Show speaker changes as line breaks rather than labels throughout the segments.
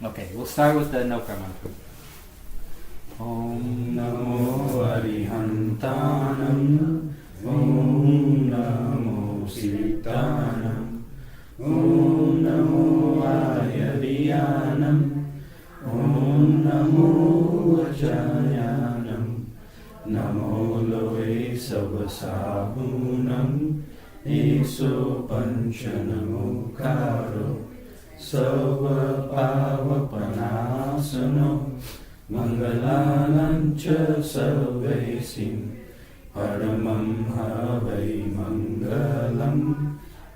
Okay, we'll start with the Nokra mantra.
Om Namo Arihantanam. Om Namo Sitanam. Om Namo Ayariyanam. Om Namo Vachayanam. Namo Loe Savasabunam. Eso Panchanamo Karo. Sava Pavapanasano. Mangalancha Sarvesim. Paramam Havai Mangalam.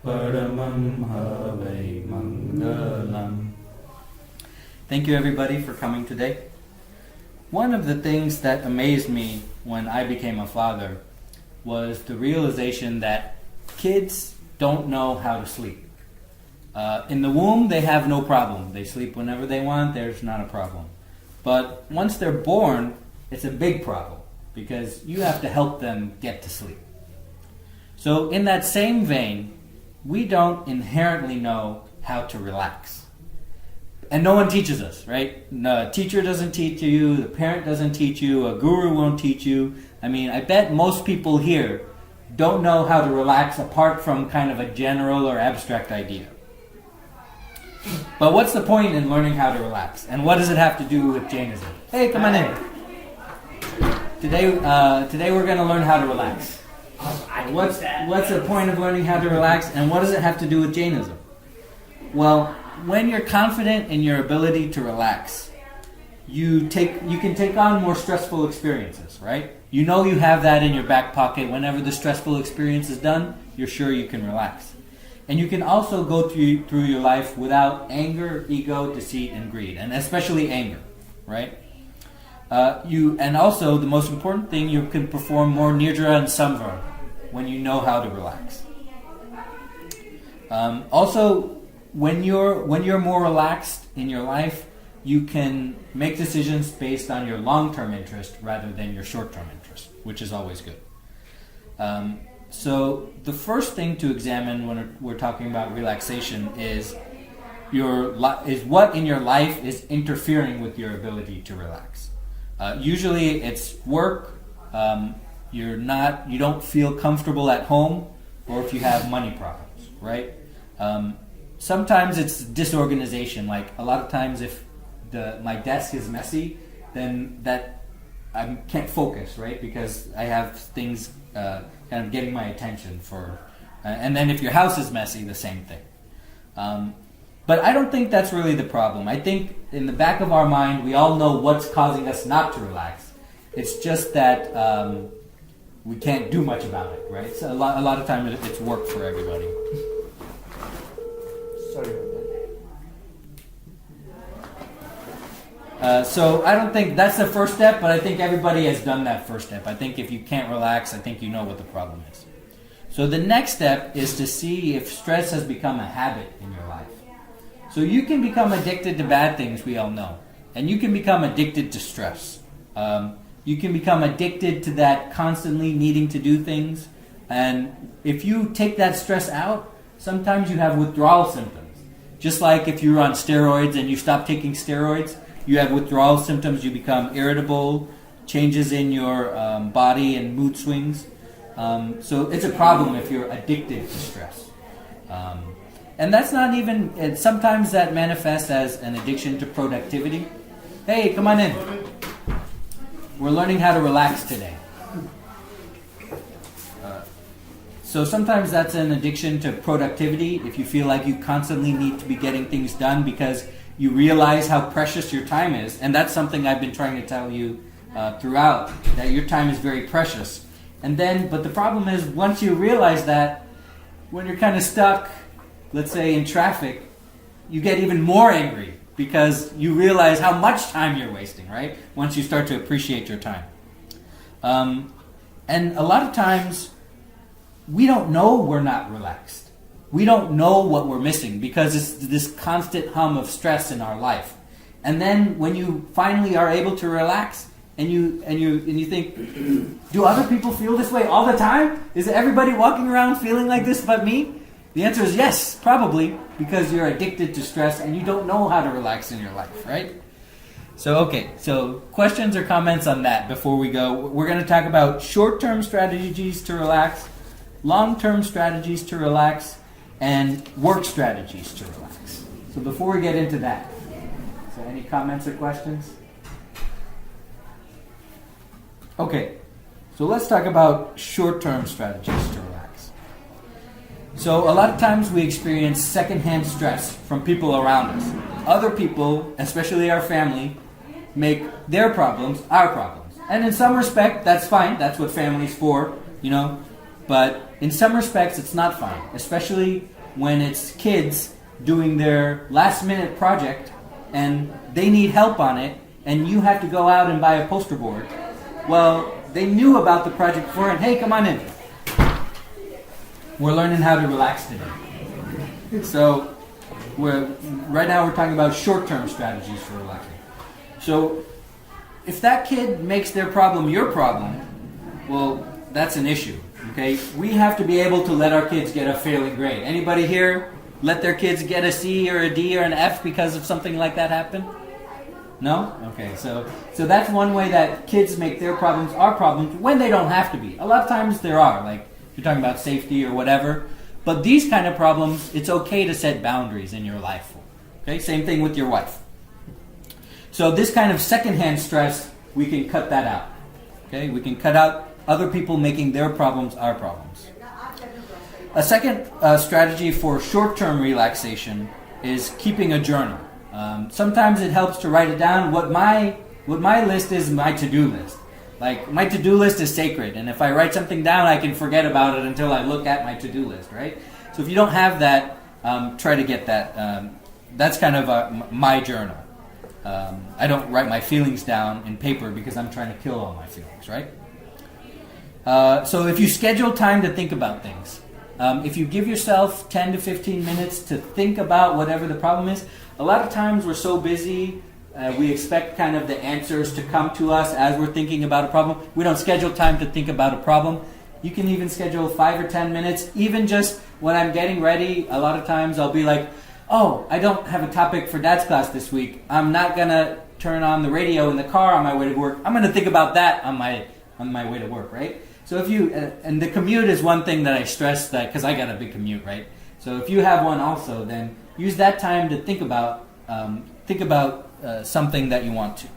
Paramam Havai Mangalam.
Thank you everybody for coming today. One of the things that amazed me when I became a father was the realization that kids don't know how to sleep. In the womb, they have no problem. They sleep whenever they want, there's not a problem. But once they're born, it's a big problem because you have to help them get to sleep. So in that same vein, we don't inherently know how to relax. And no one teaches us, right? No, a teacher doesn't teach you, the parent doesn't teach you, a guru won't teach you. I mean, I bet most people here don't know how to relax apart from kind of a general or abstract idea. But what's the point in learning how to relax? And what does it have to do with Jainism? Hey, come on in. Today we're going to learn how to relax. What's the point of learning how to relax, and what does it have to do with Jainism? Well, when you're confident in your ability to relax, you can take on more stressful experiences, right? You know you have that in your back pocket. Whenever the stressful experience is done, you're sure you can relax. And you can also go through your life without anger, ego, deceit, and greed, and especially anger, right? And also, the most important thing, you can perform more nidra and samvara when you know how to relax. Also, when you're more relaxed in your life, you can make decisions based on your long-term interest rather than your short-term interest, which is always good. So the first thing to examine when we're talking about relaxation is what in your life is interfering with your ability to relax. Usually it's work, you don't feel comfortable at home, or if you have money problems, right? Sometimes it's disorganization. Like a lot of times if my desk is messy, then that I can't focus, right? Because I have things kind of getting my attention and then if your house is messy, the same thing. But I don't think that's really the problem. I think in the back of our mind, we all know what's causing us not to relax. It's just that we can't do much about it, right? So a lot of time it's work for everybody. Sorry about that. So I don't think that's the first step, but I think everybody has done that first step. I think if you can't relax, I think you know what the problem is. So the next step is to see if stress has become a habit in your life. So you can become addicted to bad things, we all know. And you can become addicted to stress. You can become addicted to that constantly needing to do things. And if you take that stress out, sometimes you have withdrawal symptoms. Just like if you're on steroids and you stop taking steroids, you have withdrawal symptoms, you become irritable, changes in your body and mood swings. So it's a problem if you're addicted to stress. And that's not even, sometimes that manifests as an addiction to productivity. Hey, come on in. We're learning how to relax today. So sometimes that's an addiction to productivity if you feel like you constantly need to be getting things done because you realize how precious your time is. And that's something I've been trying to tell you throughout, that your time is very precious. But the problem is, once you realize that, when you're kind of stuck, let's say in traffic, you get even more angry because you realize how much time you're wasting, right? Once you start to appreciate your time. And a lot of times, we don't know we're not relaxed. We don't know what we're missing because it's this constant hum of stress in our life. And then when you finally are able to relax, and you think, do other people feel this way all the time? Is everybody walking around feeling like this but me? The answer is yes, probably, because you're addicted to stress and you don't know how to relax in your life, right? So questions or comments on that before we go? We're going to talk about short-term strategies to relax, long-term strategies to relax, and work strategies to relax. So before we get into that, so any comments or questions? Okay, so let's talk about short-term strategies to relax. So a lot of times we experience secondhand stress from people around us. Other people, especially our family, make their problems our problems. And in some respect, that's fine. That's what family's for, But in some respects, it's not fine. Especially when it's kids doing their last-minute project and they need help on it and you have to go out and buy a poster board. Well, they knew about the project before and, hey, come on in. We're learning how to relax today. So right now we're talking about short-term strategies for relaxing. So if that kid makes their problem your problem, well, that's an issue, okay? We have to be able to let our kids get a failing grade. Anybody here let their kids get a C or a D or an F because of something like that happen? No? Okay, so that's one way that kids make their problems our problems when they don't have to be. A lot of times there are, like you're talking about safety or whatever. But these kind of problems, it's okay to set boundaries in your life for. Okay, same thing with your wife. So this kind of secondhand stress, we can cut that out. Okay, we can cut out other people making their problems our problems. A second strategy for short-term relaxation is keeping a journal. Sometimes it helps to write it down. What my list is my to-do list. Like, my to-do list is sacred, and if I write something down, I can forget about it until I look at my to-do list, right? So if you don't have that, try to get that. That's kind of my journal. I don't write my feelings down in paper because I'm trying to kill all my feelings, right? So if you schedule time to think about things, if you give yourself 10 to 15 minutes to think about whatever the problem is, a lot of times we're so busy, we expect kind of the answers to come to us as we're thinking about a problem. We don't schedule time to think about a problem. You can even schedule 5 or 10 minutes, even just when I'm getting ready. A lot of times I'll be like, oh, I don't have a topic for Dad's class this week. I'm not going to turn on the radio in the car on my way to work. I'm going to think about that on my way to work, right? So if you, and the commute is one thing that I stress that, because I got a big commute, right? So if you have one also, then use that time to think about something that you want to.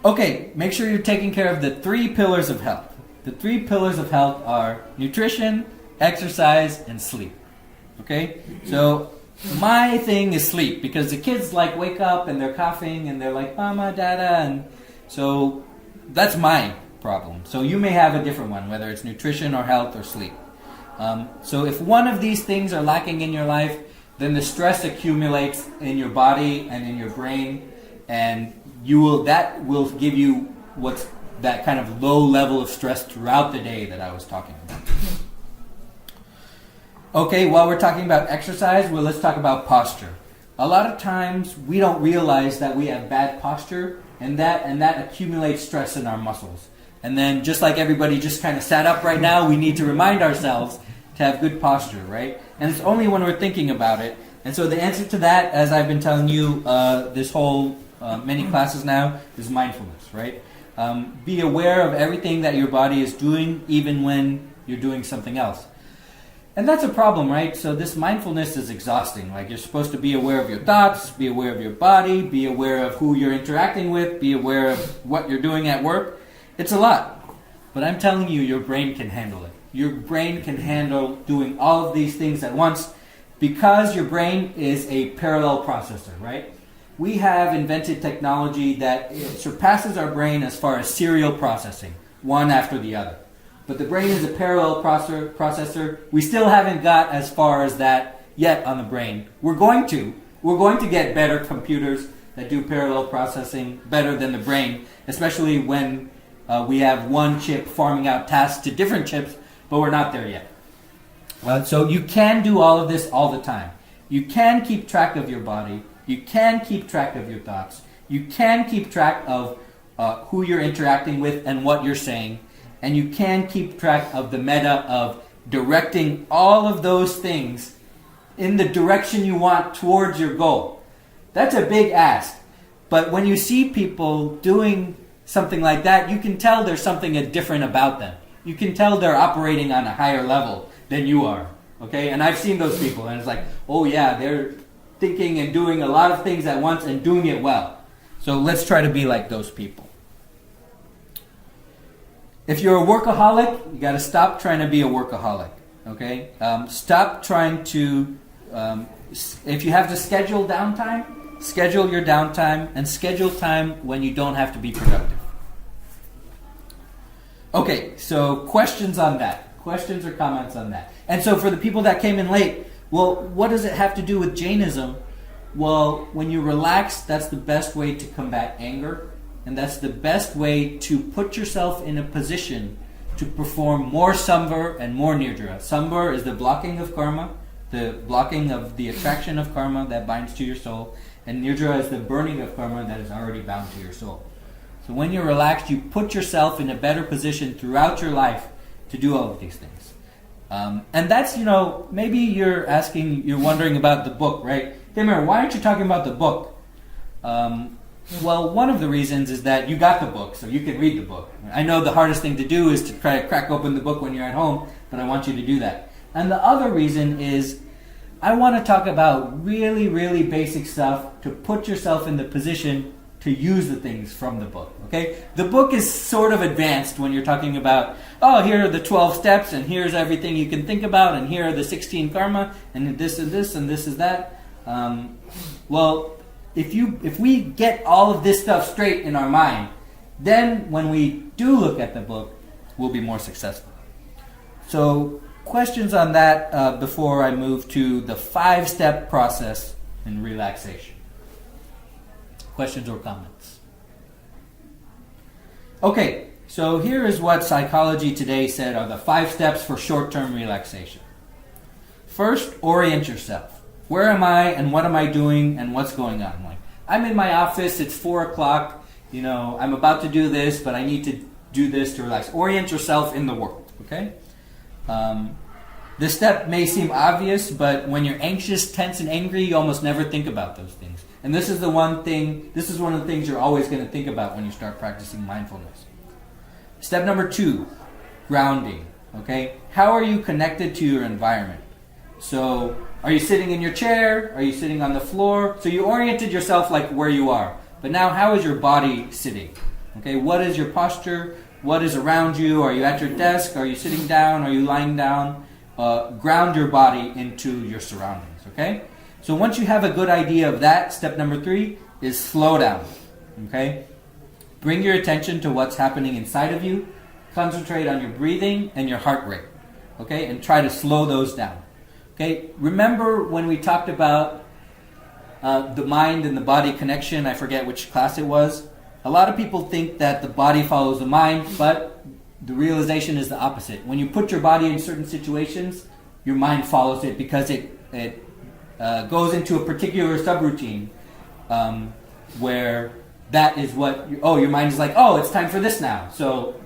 Okay, make sure you're taking care of the 3 pillars of health. The 3 pillars of health are nutrition, exercise, and sleep. Okay? So my thing is sleep, because the kids wake up and they're coughing and they're like, Mama, Dada, and so that's my problem. So you may have a different one, whether it's nutrition or health or sleep. So if one of these things are lacking in your life, then the stress accumulates in your body and in your brain, and that will give you what's that kind of low level of stress throughout the day that I was talking about. Okay, while we're talking about exercise, let's talk about posture. A lot of times we don't realize that we have bad posture, and that accumulates stress in our muscles. And then just like everybody just kind of sat up right now, we need to remind ourselves to have good posture, right? And it's only when we're thinking about it. And so the answer to that, as I've been telling you this whole many classes now, is mindfulness, right? Be aware of everything that your body is doing, even when you're doing something else. And that's a problem, right? So this mindfulness is exhausting. Like, you're supposed to be aware of your thoughts, be aware of your body, be aware of who you're interacting with, be aware of what you're doing at work. It's a lot. But I'm telling you, your brain can handle it. Your brain can handle doing all of these things at once because your brain is a parallel processor, right? We have invented technology that surpasses our brain as far as serial processing, one after the other. But the brain is a parallel processor. We still haven't got as far as that yet on the brain. We're going to get better computers that do parallel processing better than the brain, especially when we have one chip farming out tasks to different chips, but we're not there yet. So you can do all of this all the time. You can keep track of your body. You can keep track of your thoughts. You can keep track of who you're interacting with and what you're saying. And you can keep track of the meta of directing all of those things in the direction you want towards your goal. That's a big ask. But when you see people doing something like that, you can tell there's something different about them. You can tell they're operating on a higher level than you are. Okay? And I've seen those people, and it's like, oh yeah, they're thinking and doing a lot of things at once and doing it well. So let's try to be like those people. If you're a workaholic, you got to stop trying to be a workaholic. Okay? Stop trying to, if you have to schedule downtime, schedule your downtime and schedule time when you don't have to be productive. Okay, so questions on that. Questions or comments on that. And so for the people that came in late, well, what does it have to do with Jainism? Well, when you relax, that's the best way to combat anger. And that's the best way to put yourself in a position to perform more samvar and more nirjara. Samvar is the blocking of karma, the blocking of the attraction of karma that binds to your soul. And nirjara is the burning of karma that is already bound to your soul. So when you're relaxed, you put yourself in a better position throughout your life to do all of these things. And that's, maybe you're wondering about the book, right? Timur, why aren't you talking about the book? Well, one of the reasons is that you got the book, so you can read the book. I know the hardest thing to do is to try to crack open the book when you're at home, but I want you to do that. And the other reason is I want to talk about really, really basic stuff to put yourself in the position to use the things from the book. Okay? The book is sort of advanced when you're talking about, oh, here are the 12 steps, and here's everything you can think about, and here are the 16 karma, and this is this, and this is that. Well, if we get all of this stuff straight in our mind, then when we do look at the book, we'll be more successful. So, questions on that before I move to the 5-step process in relaxation. Questions or comments? Okay, so here is what Psychology Today said are the 5 steps for short-term relaxation. First, orient yourself. Where am I and what am I doing and what's going on? Like, I'm in my office, it's 4 o'clock, I'm about to do this, but I need to do this to relax. Orient yourself in the world, okay? This step may seem obvious, but when you're anxious, tense, and angry, you almost never think about those things. And this is one of the things you're always going to think about when you start practicing mindfulness. Step number 2, grounding, okay? How are you connected to your environment? So, are you sitting in your chair? Are you sitting on the floor? So you oriented yourself like where you are. But now how is your body sitting? Okay, what is your posture? What is around you? Are you at your desk? Are you sitting down? Are you lying down? Ground your body into your surroundings, okay? So once you have a good idea of that, step number 3 is slow down, okay? Bring your attention to what's happening inside of you. Concentrate on your breathing and your heart rate, okay? And try to slow those down. Okay, remember when we talked about the mind and the body connection? I forget which class it was. A lot of people think that the body follows the mind, but the realization is the opposite. When you put your body in certain situations, your mind follows it because it goes into a particular subroutine where that is what, your mind is like, oh, it's time for this now. So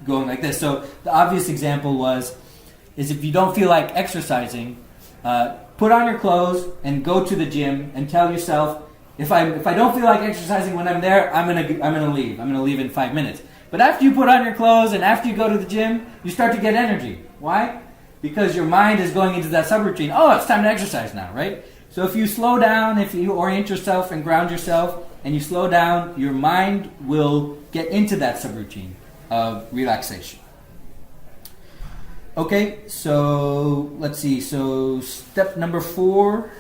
going like this. So the obvious example is if you don't feel like exercising, put on your clothes and go to the gym and tell yourself, if I don't feel like exercising when I'm there, I'm gonna leave. I'm gonna leave in 5 minutes. But after you put on your clothes and after you go to the gym, you start to get energy. Why? Because your mind is going into that subroutine. Oh, it's time to exercise now, right? So if you slow down, if you orient yourself and ground yourself, and you slow down, your mind will get into that subroutine of relaxation. Okay, so let's see. So step number 4,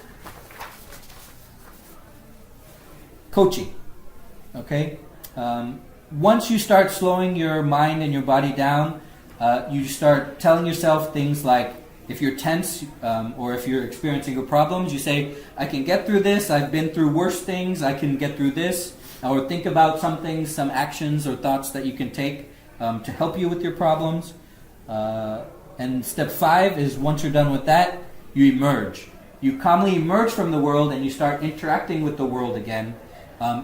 coaching. Okay, once you start slowing your mind and your body down, you start telling yourself things like, if you're tense or if you're experiencing problems, you say, I can get through this. I've been through worse things. I can get through this. Or think about some things, some actions or thoughts that you can take to help you with your problems. And step 5 is once you're done with that, you emerge. You calmly emerge from the world and you start interacting with the world again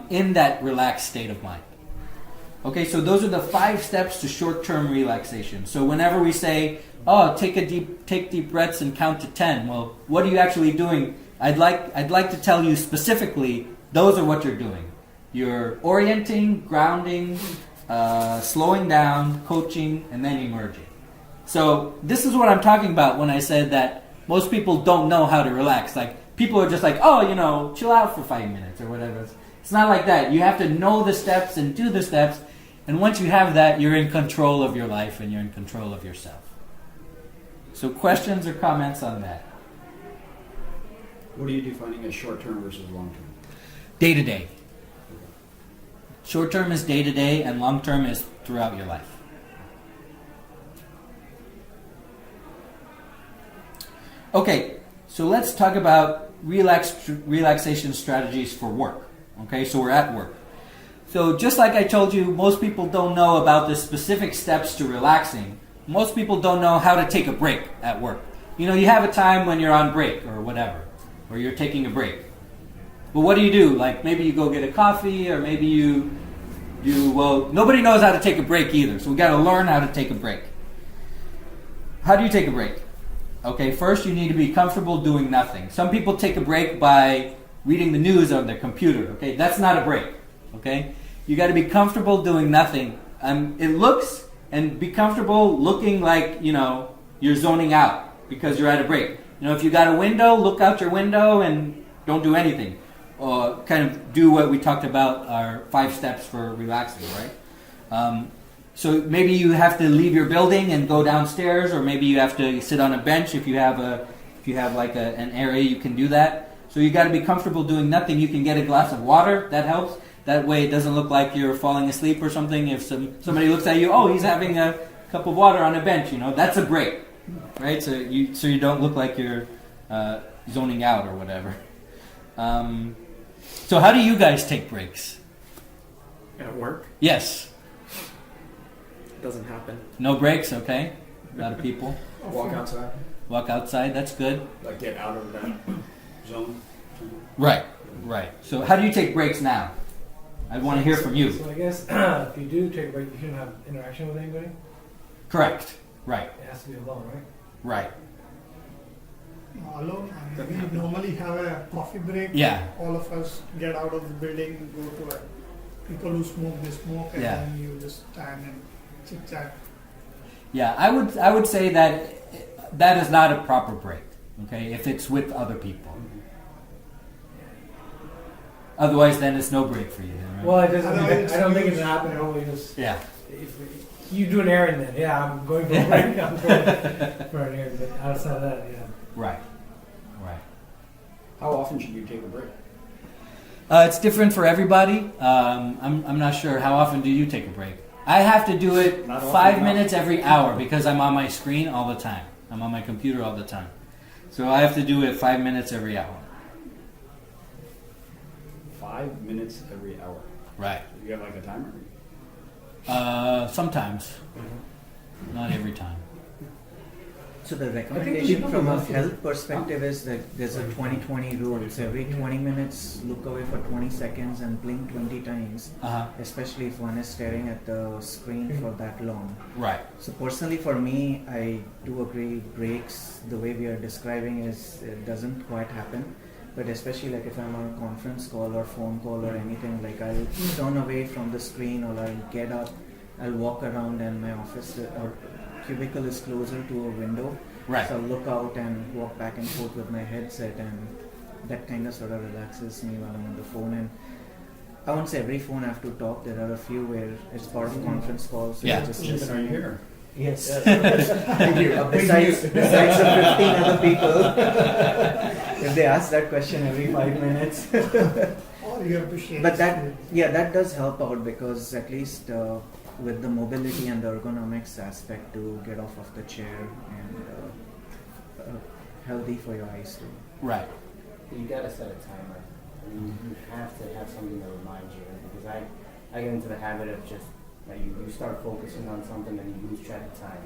in that relaxed state of mind. Okay, so those are the 5 steps to short-term relaxation. So whenever we say, "Oh, take deep breaths and count to 10," well, what are you actually doing? I'd like to tell you specifically. Those are what you're doing. You're orienting, grounding, slowing down, coaching, and then emerging. So this is what I'm talking about when I said that most people don't know how to relax. Like, people are just like, "Oh, chill out for 5 minutes," or whatever. It's not like that. You have to know the steps and do the steps. And once you have that, you're in control of your life and you're in control of yourself. So questions or comments on that?
What are you defining as short-term versus long-term?
Day to day. Short term is day to day and long term is throughout your life. Okay, so let's talk about relaxation strategies for work. Okay, so we're at work. So just like I told you, most people don't know about the specific steps to relaxing. Most people don't know how to take a break at work. You have a time when you're on break or whatever, or you're taking a break. But what do? Like, maybe you go get a coffee, or maybe nobody knows how to take a break either. So we got to learn how to take a break. How do you take a break? Okay, first you need to be comfortable doing nothing. Some people take a break by reading the news on their computer. Okay, that's not a break. Okay, you got to be comfortable doing nothing. And be comfortable looking like you're zoning out because you're at a break. If you got a window, look out your window and don't do anything. Or kind of do what we talked about, our 5 steps for relaxing, right? So maybe you have to leave your building and go downstairs, or maybe you have to sit on a bench if you have an area you can do that. So you got to be comfortable doing nothing. You can get a glass of water, that helps. That way it doesn't look like you're falling asleep or something. If somebody looks at you, oh, he's having a cup of water on a bench, that's a break, right? So you don't look like you're zoning out or whatever. So how do you guys take breaks?
At work?
Yes.
It doesn't happen.
No breaks, okay. A lot of people.
Walk outside.
Walk outside, that's good.
Like, get out of that zone.
Right. So how do you take breaks now? I want to hear from you.
So I guess if you do take a break, you shouldn't have interaction with anybody.
Correct. Right.
It has to be alone, right?
Right.
Alone. We normally have a coffee break.
Yeah.
All of us get out of the building, go to people who smoke, they smoke, and
Yeah.
then you just stand and chit chat.
Yeah, I would say that is not a proper break. Okay, if it's with other people. Otherwise, then it's no break for you. Right?
Well, it doesn't. I don't think it's gonna happen. Normally, just
Yeah.
if you do an errand, then I'm going for a break. I'm going for an errand, but outside of that,
Right.
How often should you take a break?
It's different for everybody. I'm not sure. How often do you take a break? I have to do it
Not often
5
enough.
minutes every hour because I'm on my screen all the time. I'm on my computer all the time. So I have to do it 5 minutes every hour.
5 minutes every hour.
Right.
You have like a timer?
Sometimes. Not every time.
So the recommendation from a health perspective is that there's a 20-20 rule. So every 20 minutes, look away for 20 seconds and blink 20 times,
Uh-huh.
especially if one is staring at the screen for that long.
Right.
So personally for me, I do agree breaks, the way we are describing it doesn't quite happen. But especially like if I'm on a conference call or phone call or anything, like I'll turn away from the screen or I'll get up, I'll walk around and my office or cubicle is closer to a window.
Right.
So I'll look out and walk back and forth with my headset, and that kind of sort of relaxes me while I'm on the phone. And I won't say every phone I have to talk. There are a few where it's part of conference calls. So
Yeah.
you just
Are you
listen.
here?
Yes. Thank you. Besides the 15 other people, if they ask that question every 5 minutes.
Or you appreciate.
But that does help out because at least with the mobility and the ergonomics aspect to get off of the chair and healthy for your eyes too.
Right.
You gotta set a timer. I mean, you have to have something to remind you, because I get into the habit of just you start focusing on something and you lose track of time.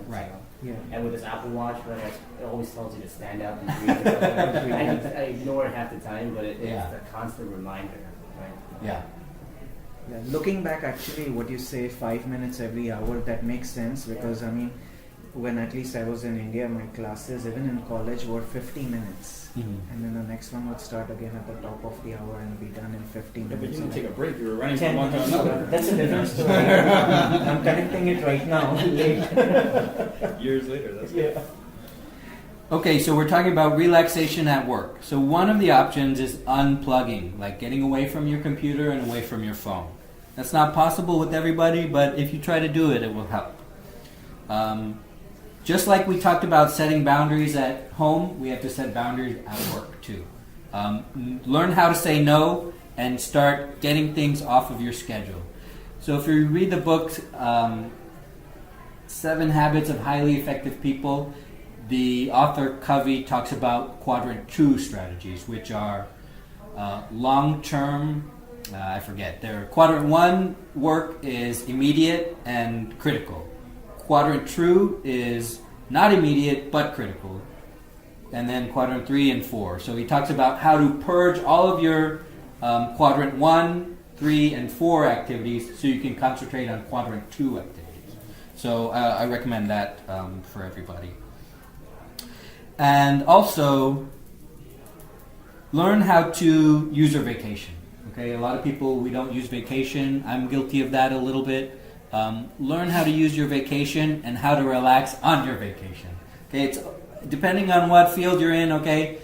Right.
So,
Yeah.
and with this Apple Watch, it always tells you to stand up and breathe. I ignore it half the time, but it's
Yeah.
a constant reminder. Right?
Yeah.
Yeah, looking back, actually, what you say, 5 minutes every hour, that makes sense because I mean, when at least I was in India, my classes, even in college, were 50 minutes. And then the next one would start again at the top of the hour and be done in 15
But you
minutes.
didn't take a break. You were running
10
from one to
minutes.
another.
That's a different story. I'm connecting it right now.
Years later, that's good.
Okay, so we're talking about relaxation at work. So one of the options is unplugging, like getting away from your computer and away from your phone. That's not possible with everybody, but if you try to do it, it will help. Just like we talked about setting boundaries at home, we have to set boundaries at work too. Learn how to say no and start getting things off of your schedule. So if you read the book 7 Habits of Highly Effective People, the author Covey talks about quadrant 2 strategies, which are long-term, I forget. Quadrant 1 work is immediate and critical. Quadrant 2 is not immediate but critical. And then quadrant 3 and 4. So he talks about how to purge all of your quadrant 1, 3, and 4 activities so you can concentrate on quadrant 2 activities. So I recommend that for everybody. And also, learn how to use your vacation. Okay, a lot of people, we don't use vacation. I'm guilty of that a little bit. Learn how to use your vacation and how to relax on your vacation. Okay, it's depending on what field you're in. Okay,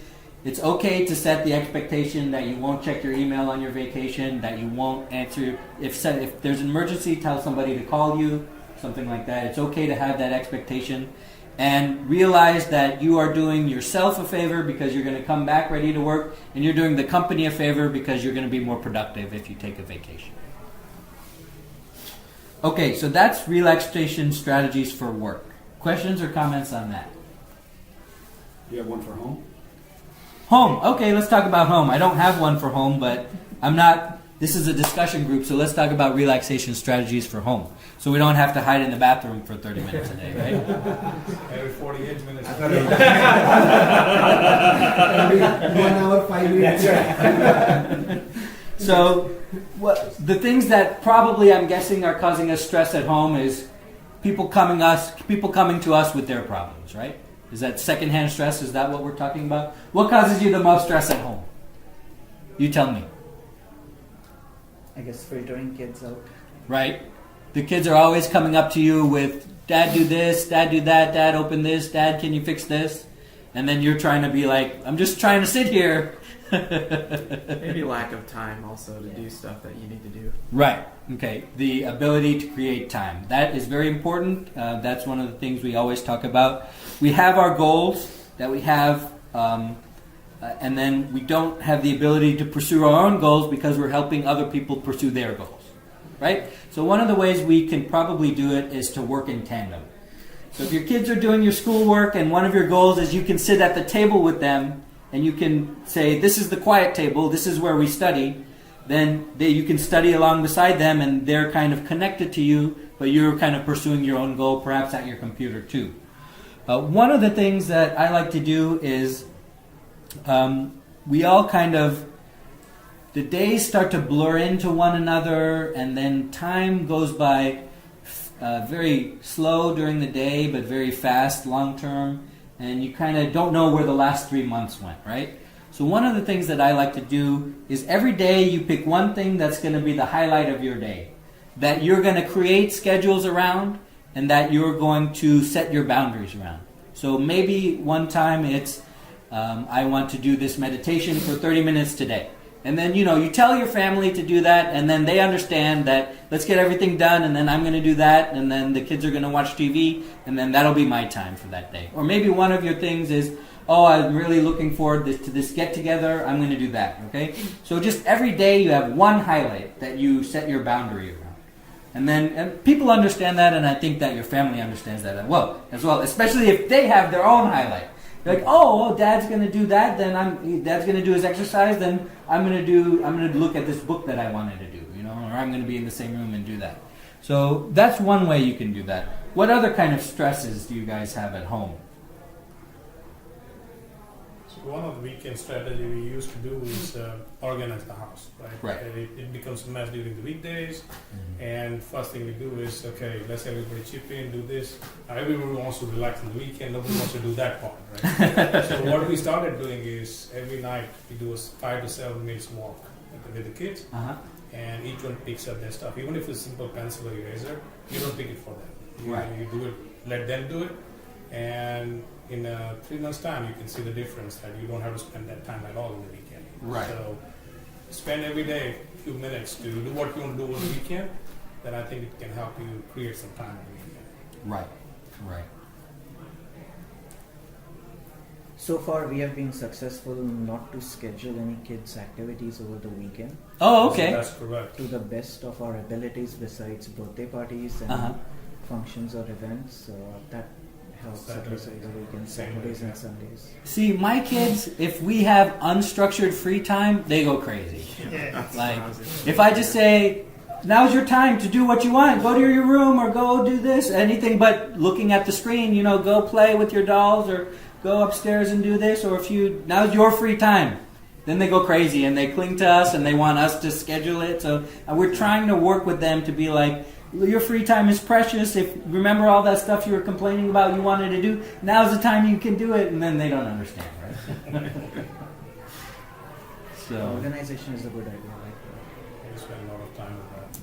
it's okay to set the expectation that you won't check your email on your vacation, that you won't answer if there's an emergency, tell somebody to call you, something like that. It's okay to have that expectation. And realize that you are doing yourself a favor because you're going to come back ready to work, and you're doing the company a favor because you're going to be more productive if you take a vacation. Okay, so that's relaxation strategies for work. Questions or comments on that?
You have one for home?
Home. Okay, let's talk about home. I don't have one for home, but this is a discussion group, so let's talk about relaxation strategies for home. So we don't have to hide in the bathroom for 30 minutes a day, right?
Every 48 minutes.
Every 1 hour, 5 minutes.
So the things that probably I'm guessing are causing us stress at home is people coming to us with their problems, right? Is that secondhand stress? Is that what we're talking about? What causes you the most stress at home? You tell me.
I guess filtering kids out.
Right? The kids are always coming up to you with, Dad, do this, Dad, do that, Dad, open this, Dad, can you fix this? And then you're trying to be like, I'm just trying to sit here.
Maybe lack of time also to do stuff that you need to do.
Right. Okay. The ability to create time. That is very important. That's one of the things we always talk about. We have our goals that we have, and then we don't have the ability to pursue our own goals because we're helping other people pursue their goals. Right? So one of the ways we can probably do it is to work in tandem. So if your kids are doing your schoolwork and one of your goals is you can sit at the table with them and you can say, this is the quiet table, this is where we study, then you can study along beside them and they're kind of connected to you, but you're kind of pursuing your own goal, perhaps at your computer too. One of the things that I like to do is we all kind of, the days start to blur into one another, and then time goes by very slow during the day, but very fast long term, and you kind of don't know where the last 3 months went, right? So one of the things that I like to do is every day you pick one thing that's going to be the highlight of your day, that you're going to create schedules around, and that you're going to set your boundaries around. So maybe one time it's, I want to do this meditation for 30 minutes today. And then, you tell your family to do that, and then they understand that let's get everything done, and then I'm going to do that, and then the kids are going to watch TV, and then that'll be my time for that day. Or maybe one of your things is, I'm really looking forward to this get-together, I'm going to do that, okay? So just every day you have one highlight that you set your boundary around. And people understand that, and I think that your family understands that as well, especially if they have their own highlight. They're like, Dad's going to do that. Then Dad's going to do his exercise. Then I'm going to look at this book that I wanted to do, or I'm going to be in the same room and do that. So that's one way you can do that. What other kind of stresses do you guys have at home?
So
one of the weekend strategy we used to do is organize the house, right?
Right.
And it becomes a mess during the weekdays, and first thing we do is, okay, let's everybody chip in, do this. Everybody wants to relax on the weekend, nobody wants to do that part, right? So what we started doing is every night we do a 5 to 7 minutes walk with the kids,
Uh-huh.
and each one picks up their stuff. Even if it's simple pencil or eraser, you don't pick it for them.
Right.
You do it, let them do it, and in 3 months' time, you can see the difference that you don't have to spend that time at all in the weekend.
Right.
So spend every day a few minutes to do what you want to do on the weekend. Then I think it can help you create some time on the weekend.
Right. Right.
So far, we have been successful not to schedule any kids' activities over the weekend
Oh,
So
okay.
that's correct.
to the best of our abilities, besides birthday parties and
Uh-huh.
functions or events. So that helps at least over the weekend, Saturdays and Sundays.
See, my kids, if we have unstructured free time, they go crazy.
Yeah.
That's
Like,
what I was-
if I just say, now's your time to do what you want, go to your room or go do this, anything but looking at the screen, go play with your dolls or go upstairs and do this, or now's your free time. Then they go crazy and they cling to us and they want us to schedule it. So we're trying to work with them to be like, your free time is precious. Remember all that stuff you were complaining about you wanted to do, now's the time you can do it, and then they don't understand, right? So
Organization is a good idea. I like that.
We spend a lot of time with that.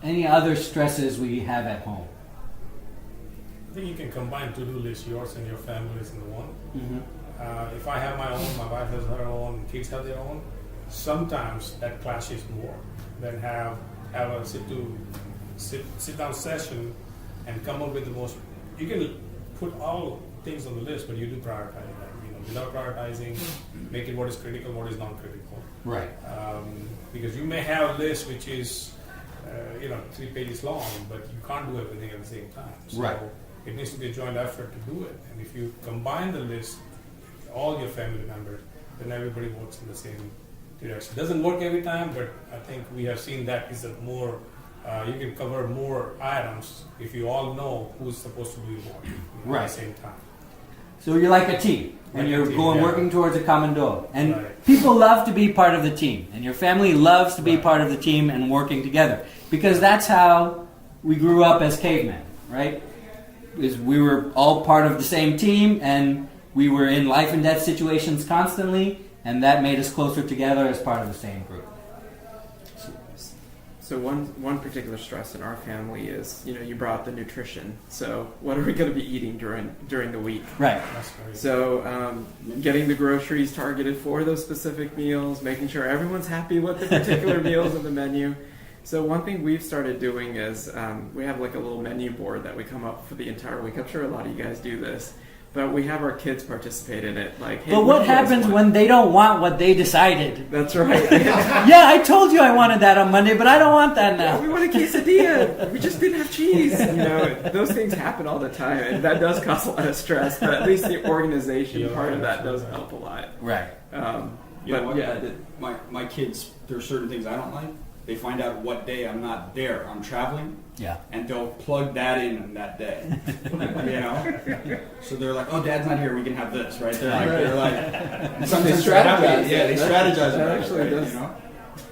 any other stresses we have at home?
I think you can combine to-do lists, yours and your family's in the one.
Mm-hmm.
If I have my own, my wife has her own, kids have their own, sometimes that clashes more than have a sit down session and come up with the most. You can put all things on the list, but you do prioritize that. Without prioritizing, make it what is critical, what is non-critical.
Right.
Because you may have a list which is 3 pages long, but you can't do everything at the same time. So
Right.
it needs to be a joint effort to do it. And if you combine the list, all your family members, then everybody works in the same direction. It doesn't work every time, but I think we have seen that is a more, you can cover more items if you all know who's supposed to do what
Right.
at the same time.
So you're like a team, and
Like a
you're
team, yeah.
working towards a common goal. And
Right.
people love to be part of the team, and your family loves to be
Right.
part of the team and working together, because that's how we grew up as cavemen, right? Is we were all part of the same team, and we were in life and death situations constantly, and that made us closer together as part of the same group.
So one particular stress in our family is, you brought up the nutrition. So what are we going to be eating during the week?
Right.
That's very
So getting the groceries targeted for those specific meals, making sure everyone's happy with the particular meals on the menu. So one thing we've started doing is we have like a little menu board that we come up for the entire week. I'm sure a lot of you guys do this. But we have our kids participate in it. Like, hey,
But what
do you guys
happens
want?
when they don't want what they decided?
That's right.
Yeah, I told you I wanted that on Monday, but I don't want that now.
We want a quesadilla. We just didn't have cheese. Those things happen all the time, and that does cause a lot of stress. But at least the organization
Yeah,
part of that does
absolutely.
help a lot.
Right.
You know
But
what?
yeah,
My kids, there are certain things I don't like. They find out what day I'm not there. I'm traveling,
Yeah.
and they'll plug that in on that day. So they're like, "Oh, Dad's not here. We can have this, right?" They're like, and sometimes they're happy.
strategize.
Yeah, they strategize
That
about it,
actually
right,
does.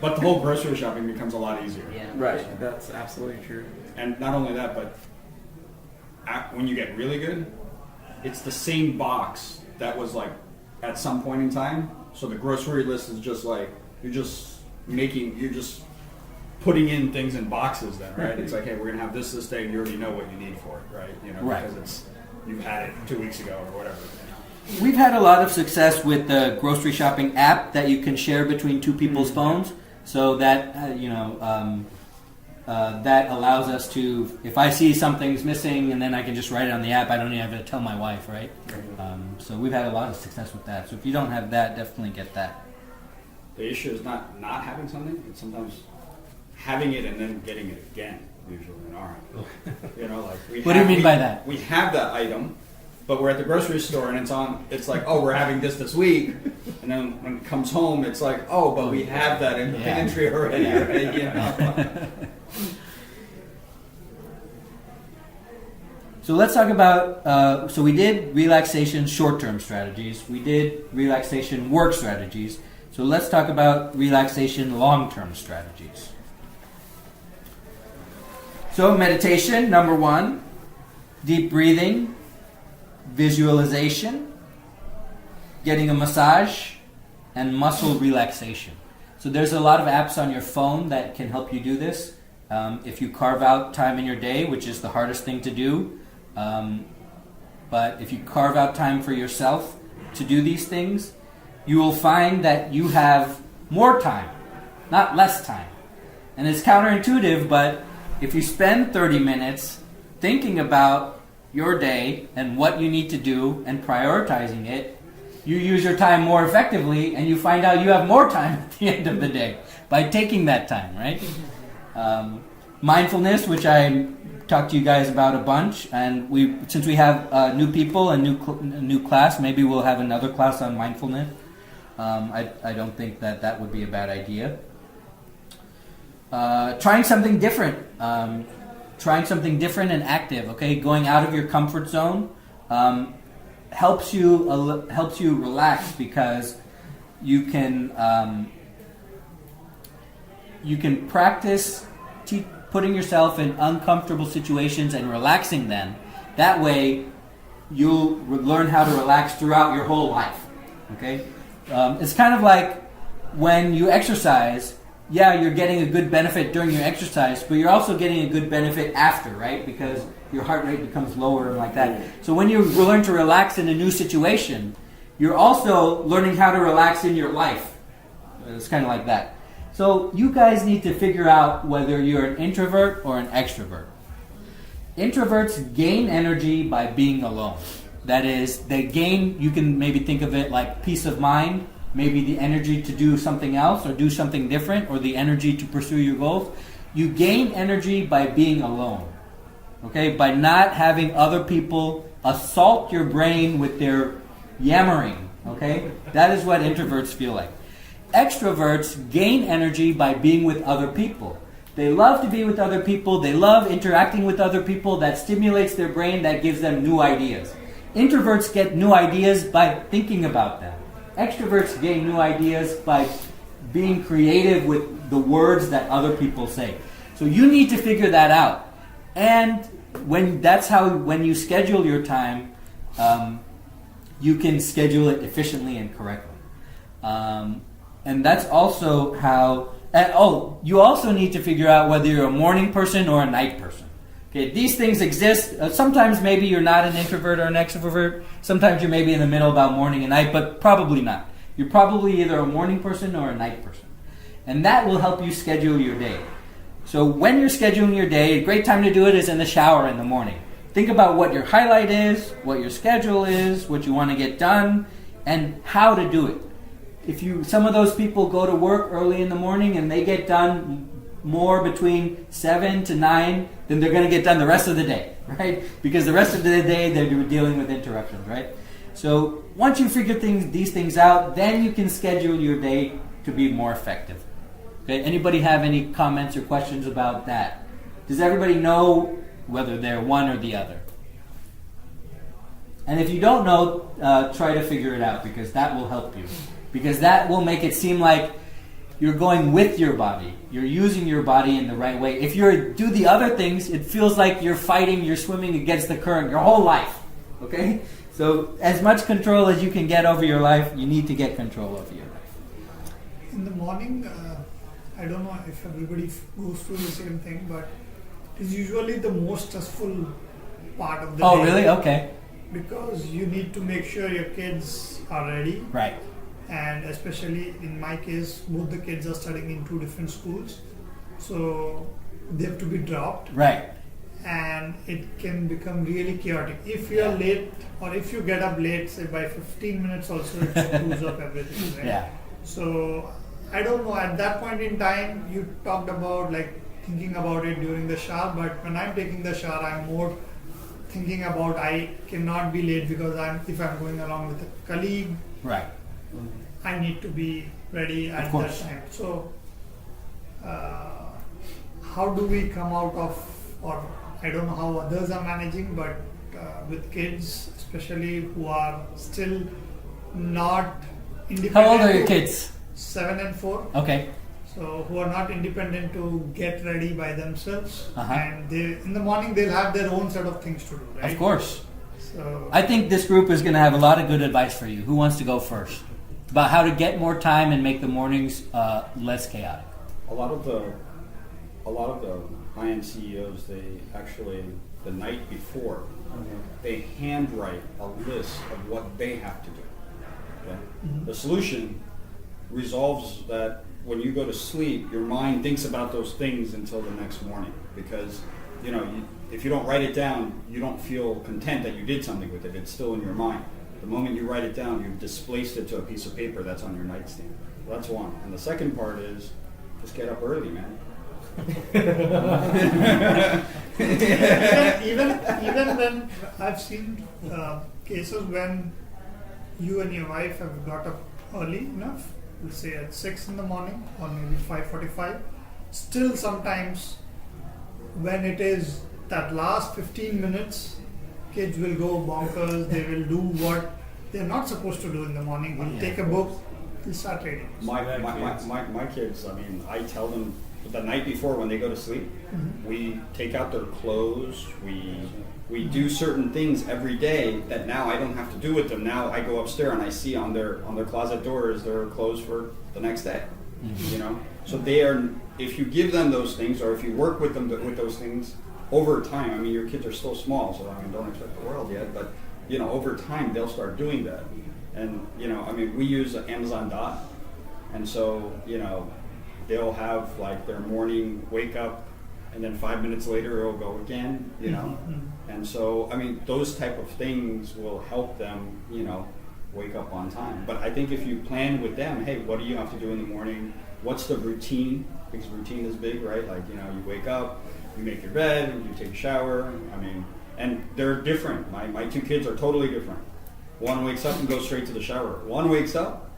But the whole grocery shopping becomes a lot easier.
right. That's absolutely true.
And not only that, but when you get really good, it's the same box that was like at some point in time. So the grocery list is just like you're just putting in things in boxes then, right? It's like, hey, we're gonna have this day, and you already know what you need for it, right?
Right.
Because you've had it 2 weeks ago or whatever.
We've had a lot of success with the grocery shopping app that you can share between two people's phones, so that that allows us to, if I see something's missing, and then I can just write it on the app. I don't even have to tell my wife, right? So we've had a lot of success with that. So if you don't have that, definitely get that.
The issue is not having something; it's sometimes having it and then getting it again. Usually in our house,
What do you mean by that?
We have that item, but we're at the grocery store and it's like, oh, we're having this week, and then when it comes home, it's like, oh, but we have that in the
Yeah.
pantry already, right?
So So let's talk about, so we did relaxation short-term strategies. We did relaxation work strategies. So let's talk about relaxation long-term strategies. So meditation, number 1, deep breathing, visualization, getting a massage, and muscle relaxation. So there's a lot of apps on your phone that can help you do this. If you carve out time in your day, which is the hardest thing to do, but if you carve out time for yourself to do these things, you will find that you have more time, not less time. And it's counterintuitive, but if you spend 30 minutes thinking about your day and what you need to do and prioritizing it, you use your time more effectively and you find out you have more time at the end of the day by taking that time, right? Mindfulness, which I talked to you guys about a bunch, and since we have new people and new class, maybe we'll have another class on mindfulness. I don't think that would be a bad idea. Trying something different. Trying something different and active. Okay, going out of your comfort zone helps you relax, because you can practice putting yourself in uncomfortable situations and relaxing them. That way, you'll learn how to relax throughout your whole life. Okay, it's kind of like when you exercise. Yeah, you're getting a good benefit during your exercise, but you're also getting a good benefit after, right? Because your heart rate becomes lower and like that. So when you learn to relax in a new situation, you're also learning how to relax in your life. It's kind of like that. So you guys need to figure out whether you're an introvert or an extrovert. Introverts gain energy by being alone. That is, they gain, you can maybe think of it like peace of mind, maybe the energy to do something else or do something different, or the energy to pursue your goals. You gain energy by being alone. Okay? By not having other people assault your brain with their yammering. Okay? That is what introverts feel like. Extroverts gain energy by being with other people. They love to be with other people. They love interacting with other people. That stimulates their brain. That gives them new ideas. Introverts get new ideas by thinking about them. Extroverts gain new ideas by being creative with the words that other people say. So you need to figure that out. And when you schedule your time, you can schedule it efficiently and correctly. And that's also how... you also need to figure out whether you're a morning person or a night person. Okay, these things exist. Sometimes maybe you're not an introvert or an extrovert. Sometimes you're maybe in the middle about morning and night, but probably not. You're probably either a morning person or a night person. And that will help you schedule your day. So when you're scheduling your day, a great time to do it is in the shower in the morning. Think about what your highlight is, what your schedule is, what you want to get done, and how to do it. Some of those people go to work early in the morning and they get done more between 7 to 9, then they're going to get done the rest of the day, right? Because the rest of the day they're dealing with interruptions, right? So once you figure these things out, then you can schedule your day to be more effective. Okay? Anybody have any comments or questions about that? Does everybody know whether they're one or the other? And if you don't know, try to figure it out, because that will help you. Because that will make it seem like you're going with your body. You're using your body in the right way. If you do the other things, it feels like you're swimming against the current your whole life. Okay? So as much control as you can get over your life, you need to get control over your life.
In the morning, I don't know if everybody goes through the same thing, but it's usually the most stressful part of the day.
Oh, really? Okay.
Because you need to make sure your kids are ready.
Right.
And especially in my case, both the kids are studying in 2 different schools, so they have to be dropped.
Right.
And it can become really chaotic. If you are late, or if you get up late, say by 15 minutes also, it screws up everything, right?
Yeah.
So I don't know, at that point in time, you talked about like thinking about it during the shower, but when I'm taking the shower, I'm more thinking about I cannot be late, because if I'm going along with a colleague,
right,
I need to be ready at that time. So, how do we come out of, or I don't know how others are managing, but with kids, especially who are still not independent.
How old are your kids?
7 and 4.
Okay.
So who are not independent to get ready by themselves,
Uh-huh.
and they in the morning they'll have their own set of things to do, right?
Of course.
So
I think this group is going to have a lot of good advice for you. Who wants to go first? About how to get more time and make the mornings less chaotic.
A lot of the high-end CEOs, they actually the night before they handwrite a list of what they have to do. Okay? The solution resolves that when you go to sleep, your mind thinks about those things until the next morning, because if you don't write it down, you don't feel content that you did something with it. It's still in your mind. The moment you write it down, you've displaced it to a piece of paper that's on your nightstand. So that's one. And the second part is just get up early, man.
even when I've seen cases when you and your wife have got up early enough, we'll say at 6 in the morning or maybe 5:45, still sometimes when it is that last 15 minutes, kids will go bonkers. They will do what they're not supposed to do in the morning. They'll take a book, they'll start reading.
My kids, I mean, I tell them the night before when they go to sleep, we take out their clothes, we do certain things every day that now I don't have to do with them. Now I go upstairs and I see on their closet doors their clothes for the next day. So they are. If you give them those things, or if you work with them with those things over time. I mean, your kids are still small, so I mean, don't expect the world yet. But over time they'll start doing that. And I mean, we use Amazon Dot, and so they'll have like their morning wake up, and then 5 minutes later it'll go again. And so I mean, those type of things will help them wake up on time. But I think if you plan with them, hey, what do you have to do in the morning? What's the routine? Because routine is big, right? Like, you wake up, you make your bed, you take a shower. I mean, and they're different. My two kids are totally different. One wakes up and goes straight to the shower. One wakes up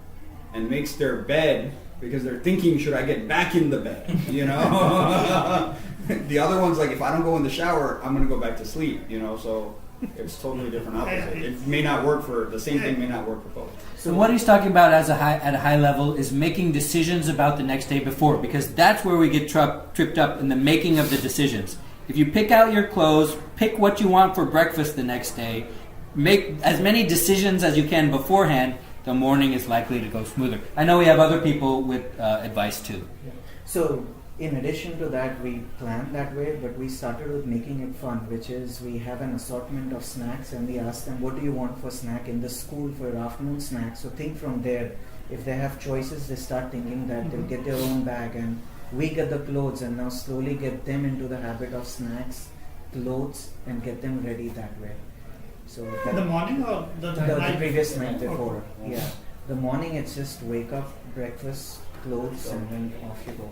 and makes their bed because they're thinking, should I get back in the bed? The other one's like, if I don't go in the shower, I'm going to go back to sleep. So it's totally different opposite. It may not work for the same thing. May not work for both.
So what he's talking about at a high level is making decisions about the next day before, because that's where we get tripped up in the making of the decisions. If you pick out your clothes, pick what you want for breakfast the next day, make as many decisions as you can beforehand, the morning is likely to go smoother. I know we have other people with advice too.
So in addition to that, we planned that way, but we started with making it fun, which is we have an assortment of snacks and we ask them, what do you want for snack in the school for your afternoon snack? So think from there. If they have choices, they start thinking that they'll get their own bag, and we get the clothes, and now slowly get them into the habit of snacks, clothes, and get them ready that way. So
in the morning or the night?
The previous night before.
Okay.
Yeah. The morning it's just wake up, breakfast, clothes, and then off you go.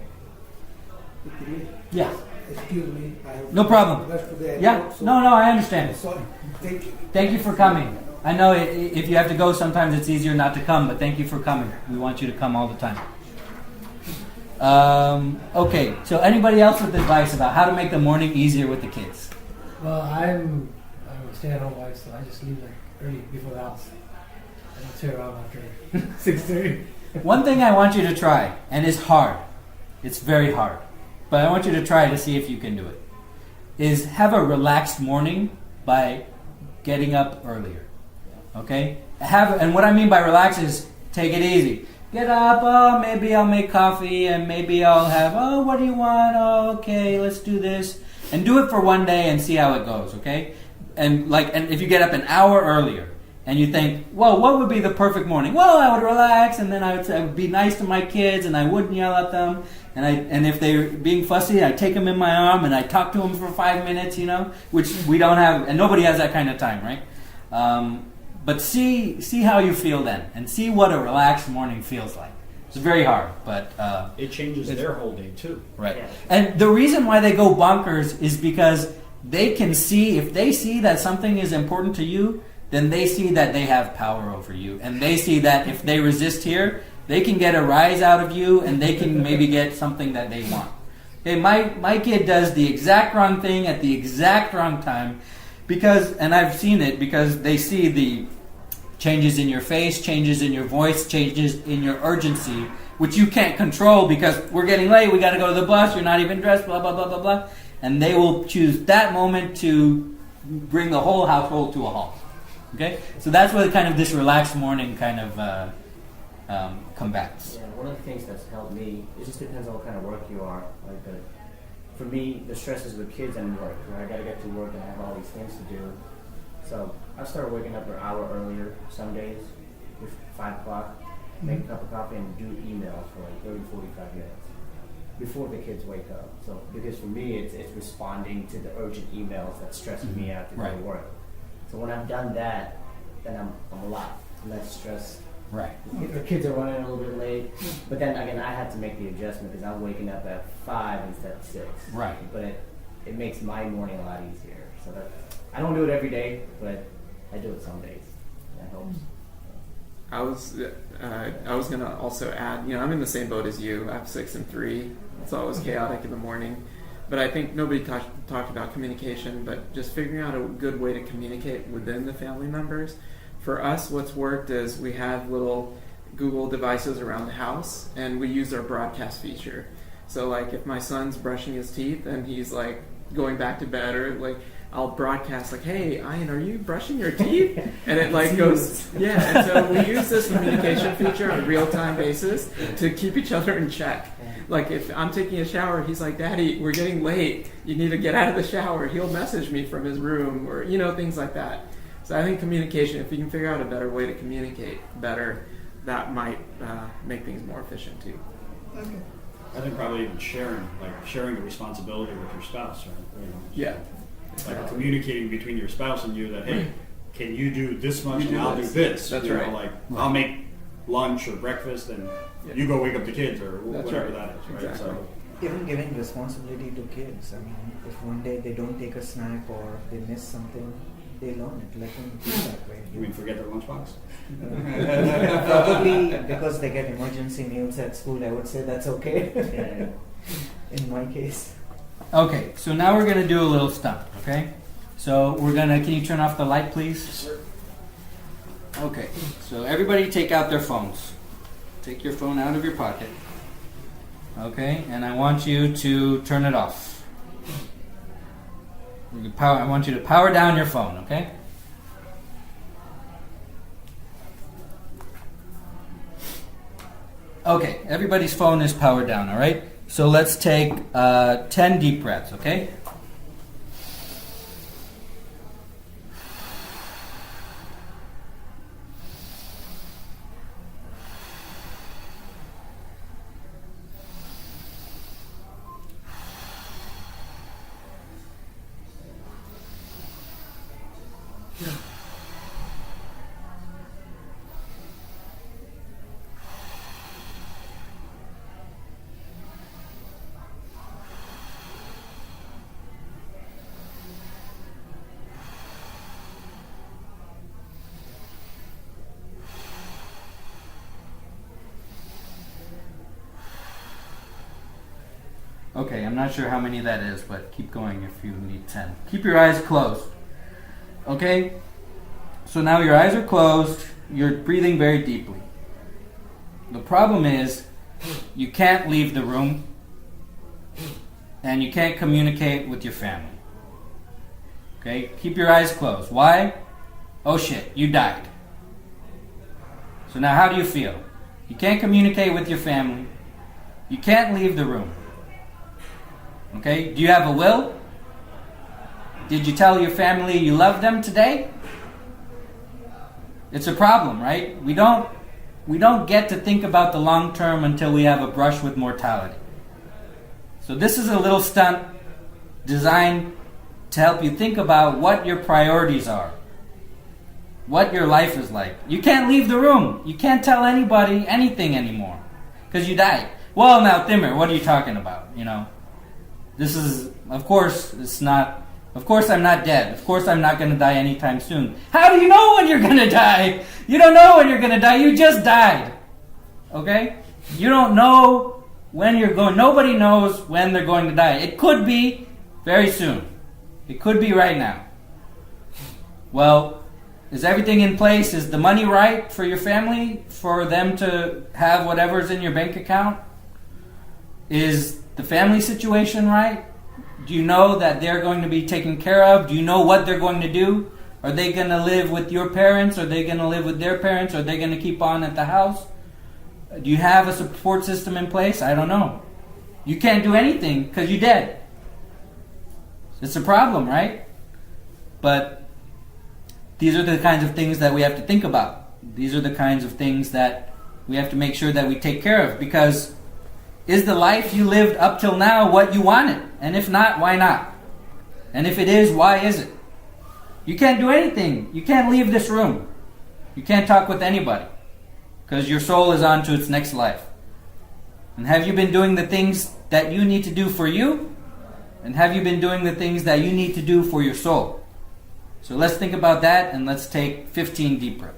Yeah.
Excuse me. I have
No problem.
Rest of the
Yeah.
airport, so-
No, I understand.
Sorry. Thank you.
Thank you for coming. I know if you have to go, sometimes it's easier not to come, but thank you for coming. We want you to come all the time. Okay, so anybody else with advice about how to make the morning easier with the kids?
Well, I'm a stay-at-home wife, so I just leave like early before the house. I don't stay around after 6:30.
One thing I want you to try, and it's hard. It's very hard. But I want you to try to see if you can do it. Is have a relaxed morning by getting up earlier. Okay? And what I mean by relax is take it easy. Get up, maybe I'll make coffee, and maybe I'll have, what do you want? Oh, okay, let's do this. And do it for one day and see how it goes, okay? And if you get up an hour earlier, and you think, well, what would be the perfect morning? Well, I would relax, and then I would be nice to my kids, and I wouldn't yell at them. And if they're being fussy, I take them in my arm, and I talk to them for 5 minutes, which we don't have, and nobody has that kind of time, right? But see how you feel then, and see what a relaxed morning feels like. It's very hard, but
It changes their whole day too.
right.
Yeah.
And the reason why they go bonkers is because they can see, if they see that something is important to you, then they see that they have power over you, and they see that if they resist here, they can get a rise out of you, and they can maybe get something that they want. Okay, my kid does the exact wrong thing at the exact wrong time, Because, and I've seen it, because they see the changes in your face, changes in your voice, changes in your urgency, which you can't control because we're getting late, we got to go to the bus, you're not even dressed, blah, blah, blah, blah, blah. And they will choose that moment to bring the whole household to a halt. Okay? So that's what kind of this relaxed morning kind of combats.
Yeah, one of the things that's helped me, it just depends on what kind of work you are. Like for me, the stress is with kids and work, where I got to get to work and have all these things to do. So I started waking up an hour earlier some days, with 5 o'clock, make a cup of coffee and do emails for like 30, 45 minutes before the kids wake up. So because for me, it's responding to the urgent emails that's stressing me out to go to work. So when I've done that, then I'm a lot less stressed.
Right.
If the kids are running a little bit late, but then again, I have to make the adjustment because I'm waking up at 5 instead of 6.
Right.
But it makes my morning a lot easier. So that I don't do it every day, but I do it some days. That helps.
I was gonna also add, I'm in the same boat as you. I have 6 and 3. It's always chaotic in the morning. But I think nobody talked about communication, but just figuring out a good way to communicate within the family members. For us, what's worked is we have little Google devices around the house, and we use our broadcast feature. So like if my son's brushing his teeth and he's like going back to bed, or like I'll broadcast like, "Hey, Ian, are you brushing your teeth?" And it like goes, yeah. And so we use this communication feature on a real-time basis to keep each other in check. Like if I'm taking a shower, he's like, "Daddy, we're getting late. You need to get out of the shower." He'll message me from his room, or things like that. So I think communication, if you can figure out a better way to communicate better, that might make things more efficient too.
Okay.
I think probably even sharing the responsibility with your spouse, right?
Yeah.
Like communicating between your spouse and you that, hey, can you do this much
You
and
do
I'll
this.
do this?
That's right.
Like I'll make lunch or breakfast and you go wake up the kids or
That's
whatever
right.
that is, right?
Exactly.
So
Even giving responsibility to kids. I mean, if one day they don't take a snack or they miss something, they learn it. Let them do that way.
you mean forget their lunchbox?
Probably because they get emergency meals at school, I would say that's okay. In my case.
Okay, so now we're going to do a little stunt, okay? So can you turn off the light, please? Sure. Okay, so everybody take out their phones. Take your phone out of your pocket. Okay, and I want you to turn it off. I want you to power down your phone, okay? Okay, everybody's phone is powered down, all right? So let's take 10 deep breaths, okay? Okay, I'm not sure how many that is, but keep going if you need 10. Keep your eyes closed. Okay? So now your eyes are closed. You're breathing very deeply. The problem is you can't leave the room and you can't communicate with your family. Okay? Keep your eyes closed. Why? Oh shit, you died. So now how do you feel? You can't communicate with your family. You can't leave the room. Okay? Do you have a will? Did you tell your family you love them today? It's a problem, right? We don't get to think about the long term until we have a brush with mortality. So this is a little stunt designed to help you think about what your priorities are. What your life is like. You can't leave the room. You can't tell anybody anything anymore. Because you died. Well, now, Timmer, what are you talking about? This is, of course, I'm not dead. Of course I'm not going to die anytime soon. How do you know when you're going to die? You don't know when you're going to die. You just died. Okay? You don't know when you're going. Nobody knows when they're going to die. It could be very soon. It could be right now. Well, is everything in place? Is the money right for your family? For them to have whatever's in your bank account? Is the family situation right? Do you know that they're going to be taken care of? Do you know what they're going to do? Are they going to live with your parents? Are they going to live with their parents? Are they going to keep on at the house? Do you have a support system in place? I don't know. You can't do anything because you're dead. It's a problem, right? But these are the kinds of things that we have to think about. These are the kinds of things that we have to make sure that we take care of, because is the life you lived up till now what you wanted? And if not, why not? And if it is, why is it? You can't do anything. You can't leave this room. You can't talk with anybody, because your soul is on to its next life. And have you been doing the things that you need to do for you? And have you been doing the things that you need to do for your soul? So let's think about that, and let's take 15 deep breaths.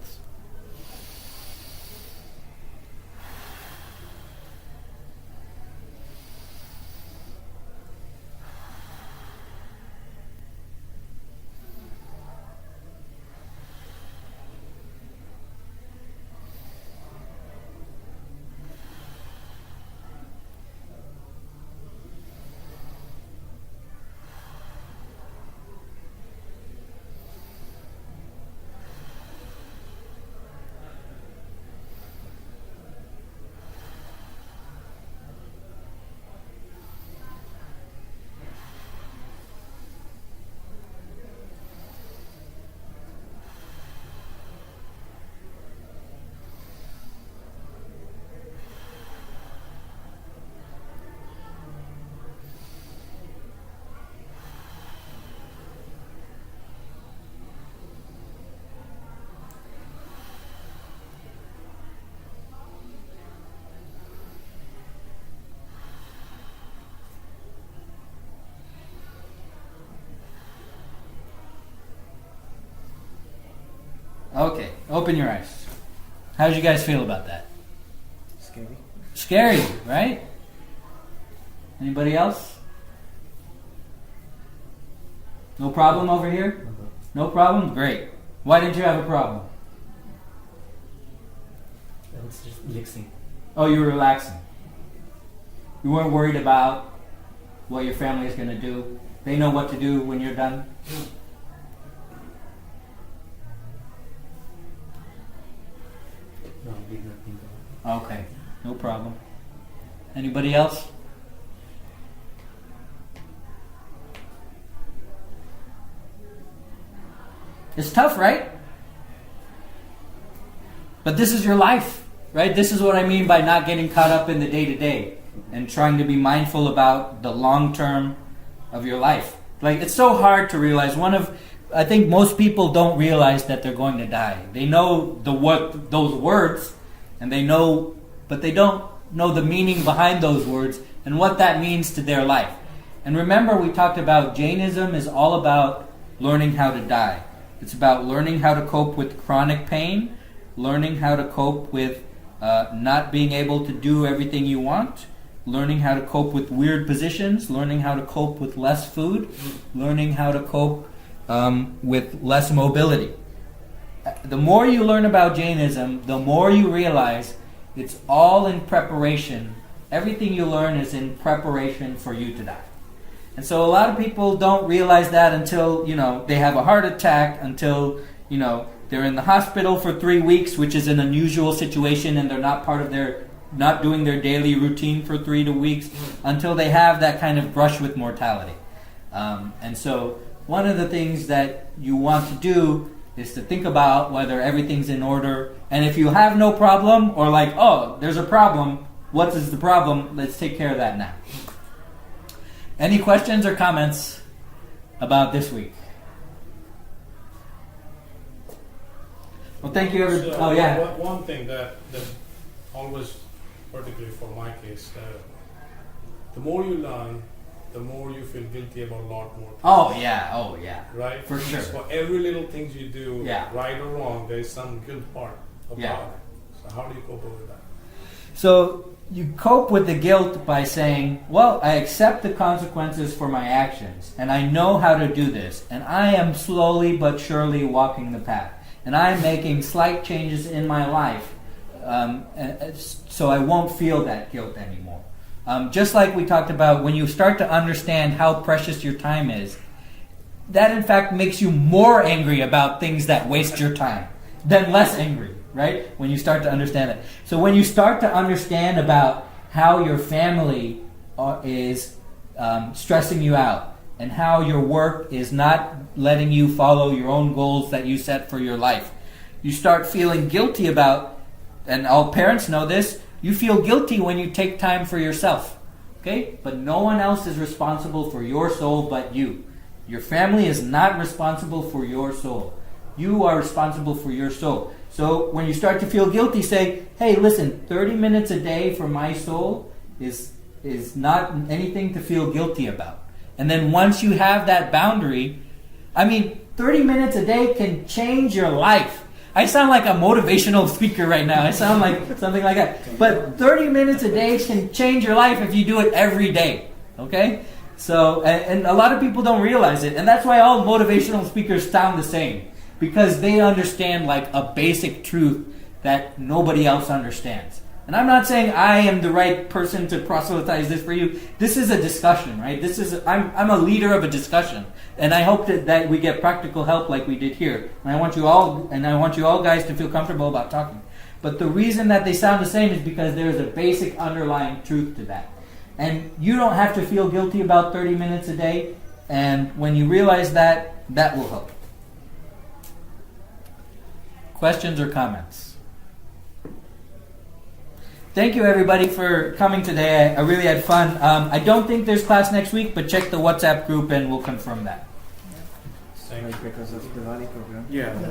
Okay, open your eyes. How did you guys feel about that?
Scary.
Scary, right? Anybody else? No problem over here? No problem? Great. Why did you have a problem?
I was just relaxing.
Oh, you were relaxing. You weren't worried about what your family is going to do. They know what to do when you're done.
No, I did not think of it.
Okay, no problem. Anybody else? It's tough, right? But this is your life, right? This is what I mean by not getting caught up in the day-to-day and trying to be mindful about the long term of your life. Like, it's so hard to realize. I think most people don't realize that they're going to die. They know those words, and they know, but they don't know the meaning behind those words and what that means to their life. And remember, we talked about Jainism is all about learning how to die. It's about learning how to cope with chronic pain, learning how to cope with not being able to do everything you want, learning how to cope with weird positions, learning how to cope with less food, learning how to cope with less mobility. The more you learn about Jainism, the more you realize it's all in preparation. Everything you learn is in preparation for you to die. And so a lot of people don't realize that until, they have a heart attack, until, they're in the hospital for 3 weeks, which is an unusual situation, and they're not doing their daily routine for 3 weeks, until they have that kind of brush with mortality. And so one of the things that you want to do is to think about whether everything's in order. And if you have no problem, or like, oh, there's a problem, what is the problem? Let's take care of that now. Any questions or comments about this week? Well, thank you.
So,
Oh, yeah.
One thing that always, particularly for my case, the more you learn, the more you feel guilty about a lot more things.
Oh, yeah.
Right?
For sure.
For every little thing you do,
Yeah.
right or wrong, there is some guilt part about
Yeah.
it. So how do you cope with that?
So you cope with the guilt by saying, well, I accept the consequences for my actions, and I know how to do this, and I am slowly but surely walking the path, and I'm making slight changes in my life, so I won't feel that guilt anymore. Just like we talked about, when you start to understand how precious your time is, that in fact makes you more angry about things that waste your time than less angry. Right? When you start to understand it. So when you start to understand about how your family is stressing you out and how your work is not letting you follow your own goals that you set for your life, you start feeling guilty about, and all parents know this, you feel guilty when you take time for yourself. Okay? But no one else is responsible for your soul but you. Your family is not responsible for your soul. You are responsible for your soul. So when you start to feel guilty, say, hey, listen, 30 minutes a day for my soul is not anything to feel guilty about. And then once you have that boundary, 30 minutes a day can change your life. I sound like a motivational speaker right now. I sound like something like that. But 30 minutes a day can change your life if you do it every day. Okay? So, and a lot of people don't realize it. And that's why all motivational speakers sound the same. Because they understand like a basic truth that nobody else understands. And I'm not saying I am the right person to proselytize this for you. This is a discussion, right? I'm a leader of a discussion, and I hope that we get practical help like we did here. And I want you all guys to feel comfortable about talking. But the reason that they sound the same is because there is a basic underlying truth to that. And you don't have to feel guilty about 30 minutes a day. And when you realize that, that will help. Questions or comments? Thank you everybody for coming today. I really had fun. I don't think there's class next week, but check the WhatsApp group and we'll confirm that.
Like because of the Diwali program.
Yeah.